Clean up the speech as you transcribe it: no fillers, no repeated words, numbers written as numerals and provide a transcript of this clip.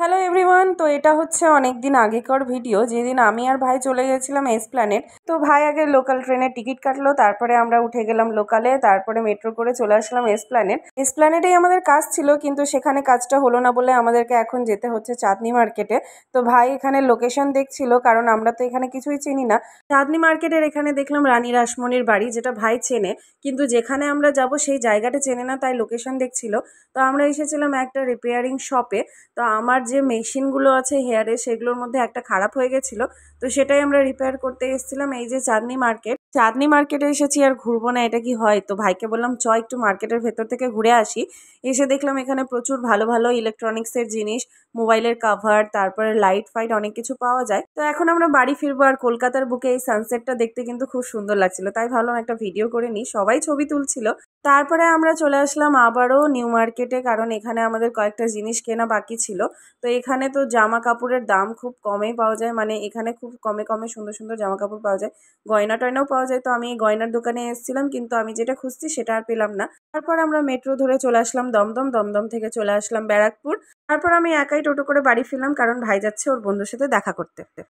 Hello everyone. তো এটা হচ্ছে অনেক দিন আগেকার ভিডিও, যেদিন আমি আর ভাই চলে গেছিলাম এসপ্ল্যানেড। তো ভাই আগে লোকাল ট্রেনের টিকিট কাটলো, তারপরে আমরা উঠে গেলাম লোকালে, তারপরে মেট্রো করে চলে আসলাম এসপ্ল্যানেড। এসপ্ল্যানেডেই আমাদের কাজ ছিল, কিন্তু সেখানে কাজটা হলো না বলে আমাদেরকে এখন যেতে হচ্ছে চাঁদনি মার্কেটে। তো ভাই এখানে লোকেশন দেখছিল, কারণ আমরা তো এখানে কিছুই চিনি না। চাঁদনি মার্কেটের এখানে দেখলাম রানী রাসমণির বাড়ি, যেটা ভাই চেনে, কিন্তু যেখানে আমরা যাব সেই জায়গাটা চেনে না, তাই লোকেশন দেখছিল। তো আমরা এসেছিলাম একটা রিপেয়ারিং শপে। তো আমার যে মেশিনগুলো আছে হেয়ারে, সেগুলোর মধ্যে একটা খারাপ হয়ে গেছিলো, তো সেটাই আমরা রিপেয়ার করতে এসেছিলাম। এই যে চাঁদনি মার্কেটে এসেছি, আর ঘুরবো না এটা কি হয়? তো ভাইকে বললাম চ একটু মার্কেটের ভেতর থেকে ঘুরে আসি। এসে দেখলাম এখানে প্রচুর ভালো ভালো ইলেকট্রনিক্সের জিনিস, মোবাইলের কাভার, তারপরে লাইট ফাইট অনেক কিছু পাওয়া যায়। তো এখন আমরা বাড়ি ফিরবো, আর কলকাতার বুকে এই সানসেটটা দেখতে কিন্তু খুব সুন্দর লাগছিল, তাই ভাবলাম একটা ভিডিও করে নিই। সবাই ছবি তুলছিল। তারপরে আমরা চলে আসলাম আবারও নিউ মার্কেটে, কারণ এখানে আমাদের কয়েকটা জিনিস কেনা বাকি ছিল। তো এখানে তো জামা কাপড়ের দাম খুব কমেই পাওয়া যায়, মানে এখানে খুব কমে কমে সুন্দর সুন্দর জামা কাপড় পাওয়া যায়, গয়না টয়নাও পাওয়া যায়। তো আমি এই গয়নার দোকানে এসেছিলাম, কিন্তু আমি যেটা খুঁজছি সেটা আর পেলাম না। তারপর আমরা মেট্রো ধরে চলে আসলাম দমদম, দমদম থেকে চলে আসলাম ব্যারাকপুর। তারপর আমি একাই টোটো করে বাড়ি ফিরলাম, কারণ ভাই যাচ্ছে ওর বন্ধুর সাথে দেখা করতে।